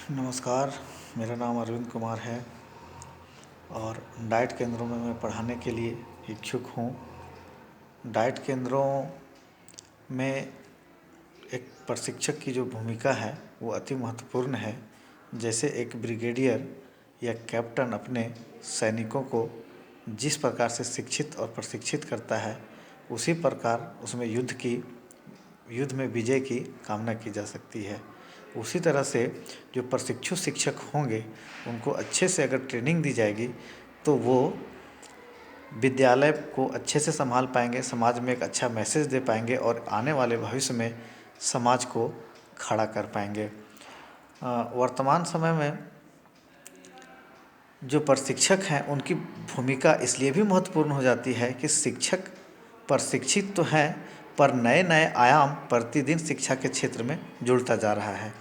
नमस्कार, मेरा नाम अरविंद कुमार है और डाइट केंद्रों में मैं पढ़ाने के लिए इच्छुक हूँ। डाइट केंद्रों में एक प्रशिक्षक की जो भूमिका है वो अति महत्वपूर्ण है। जैसे एक ब्रिगेडियर या कैप्टन अपने सैनिकों को जिस प्रकार से शिक्षित और प्रशिक्षित करता है, उसी प्रकार उसमें युद्ध में विजय की कामना की जा सकती है। उसी तरह से जो प्रशिक्षु शिक्षक होंगे, उनको अच्छे से अगर ट्रेनिंग दी जाएगी तो वो विद्यालय को अच्छे से संभाल पाएंगे, समाज में एक अच्छा मैसेज दे पाएंगे और आने वाले भविष्य में समाज को खड़ा कर पाएंगे। वर्तमान समय में जो प्रशिक्षक हैं, उनकी भूमिका इसलिए भी महत्वपूर्ण हो जाती है कि शिक्षक प्रशिक्षित तो हैं, पर नए नए आयाम प्रतिदिन शिक्षा के क्षेत्र में जुड़ता जा रहा है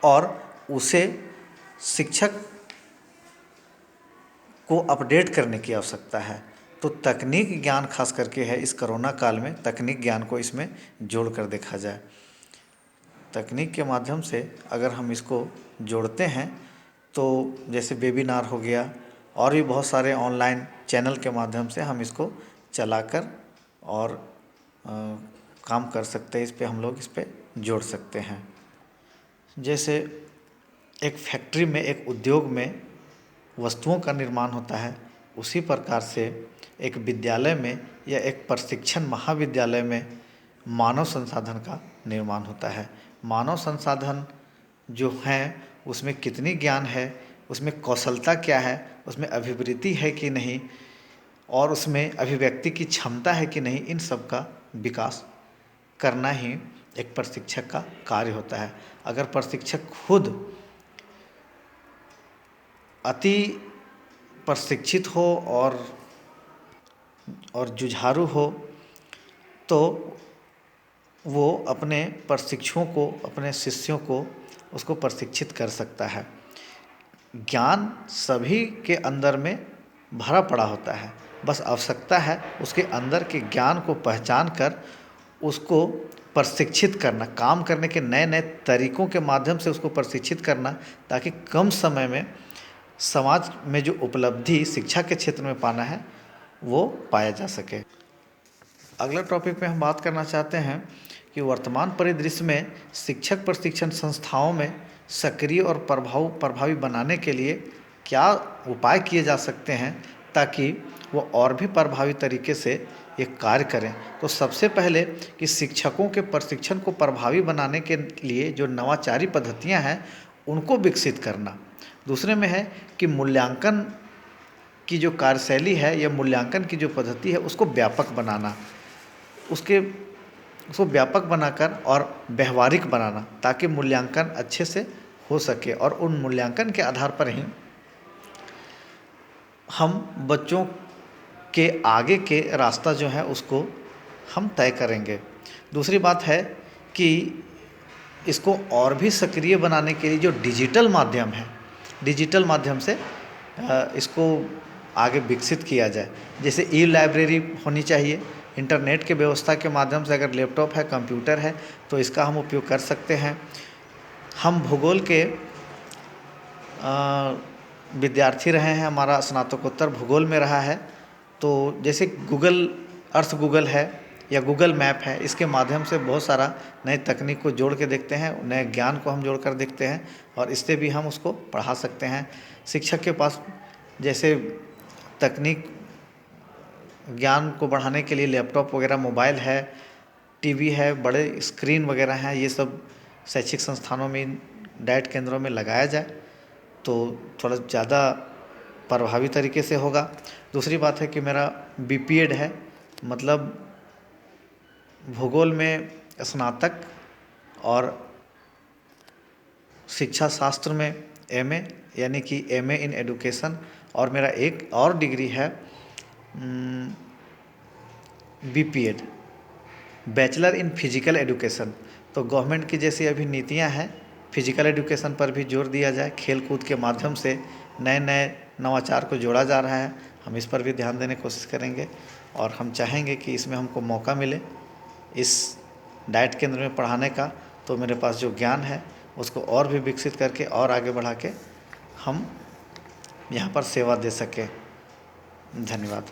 और उसे शिक्षक को अपडेट करने की आवश्यकता है। तो तकनीक ज्ञान खास करके है, इस कोरोना काल में तकनीक ज्ञान को इसमें जोड़ कर देखा जाए। तकनीक के माध्यम से अगर हम इसको जोड़ते हैं तो जैसे वेबिनार हो गया और भी बहुत सारे ऑनलाइन चैनल के माध्यम से हम इसको चलाकर और काम कर सकते हैं। इस पे हम लोग इस पे जोड़ सकते हैं। जैसे एक फैक्ट्री में, एक उद्योग में वस्तुओं का निर्माण होता है, उसी प्रकार से एक विद्यालय में या एक प्रशिक्षण महाविद्यालय में मानव संसाधन का निर्माण होता है। मानव संसाधन जो हैं उसमें कितनी ज्ञान है, उसमें कौशलता क्या है, उसमें अभिवृत्ति है कि नहीं और उसमें अभिव्यक्ति की क्षमता है कि नहीं, इन सब का विकास करना ही एक प्रशिक्षक का कार्य होता है। अगर प्रशिक्षक खुद अति प्रशिक्षित हो और जुझारू हो तो वो अपने प्रशिक्षुओं को, अपने शिष्यों को उसको प्रशिक्षित कर सकता है। ज्ञान सभी के अंदर में भरा पड़ा होता है, बस आवश्यकता है उसके अंदर के ज्ञान को पहचान कर उसको प्रशिक्षित करना, काम करने के नए नए तरीकों के माध्यम से उसको प्रशिक्षित करना, ताकि कम समय में समाज में जो उपलब्धि शिक्षा के क्षेत्र में पाना है वो पाया जा सके। अगला टॉपिक पे हम बात करना चाहते हैं कि वर्तमान परिदृश्य में शिक्षक प्रशिक्षण संस्थाओं में सक्रिय और प्रभावी बनाने के लिए क्या उपाय किए जा सकते हैं ताकि वो और भी प्रभावी तरीके से ये कार्य करें। तो सबसे पहले कि शिक्षकों के प्रशिक्षण को प्रभावी बनाने के लिए जो नवाचारी पद्धतियां हैं उनको विकसित करना। दूसरे में है कि मूल्यांकन की जो कार्यशैली है या मूल्यांकन की जो पद्धति है उसको व्यापक बनाना, उसको व्यापक बनाकर और व्यवहारिक बनाना, ताकि मूल्यांकन अच्छे से हो सके और उन मूल्यांकन के आधार पर ही हम बच्चों के आगे के रास्ता जो है उसको हम तय करेंगे। दूसरी बात है कि इसको और भी सक्रिय बनाने के लिए जो डिजिटल माध्यम है, डिजिटल माध्यम से इसको आगे विकसित किया जाए। जैसे ई लाइब्रेरी होनी चाहिए, इंटरनेट के व्यवस्था के माध्यम से अगर लैपटॉप है, कंप्यूटर है तो इसका हम उपयोग कर सकते हैं। हम भूगोल के विद्यार्थी रहे हैं, हमारा स्नातकोत्तर भूगोल में रहा है, तो जैसे गूगल अर्थ गूगल है या गूगल मैप है, इसके माध्यम से बहुत सारा नए तकनीक को जोड़ के देखते हैं, नए ज्ञान को हम जोड़ कर देखते हैं और इससे भी हम उसको पढ़ा सकते हैं। शिक्षक के पास जैसे तकनीक ज्ञान को बढ़ाने के लिए लैपटॉप वगैरह, मोबाइल है, टीवी है, बड़े स्क्रीन वगैरह हैं, ये सब शैक्षिक संस्थानों में, डाइट केंद्रों में लगाया जाए तो थोड़ा ज़्यादा प्रभावी तरीके से होगा। दूसरी बात है कि मेरा बीपीएड है, मतलब भूगोल में स्नातक और शिक्षा शास्त्र में एमए, यानी कि एमए इन एडुकेशन, और मेरा एक और डिग्री है BPEd, bachelor in physical education. तो गवर्नमेंट की जैसी अभी नीतियां हैं, फिजिकल एडुकेशन पर भी जोर दिया जाए, खेल कूद के माध्यम से नए नए नवाचार को जोड़ा जा रहा है, हम इस पर भी ध्यान देने की कोशिश करेंगे और हम चाहेंगे कि इसमें हमको मौका मिले इस डाइट केंद्र में पढ़ाने का। तो मेरे पास जो ज्ञान है उसको और भी विकसित करके और आगे बढ़ा के हम यहाँ पर सेवा दे सकें। धन्यवाद।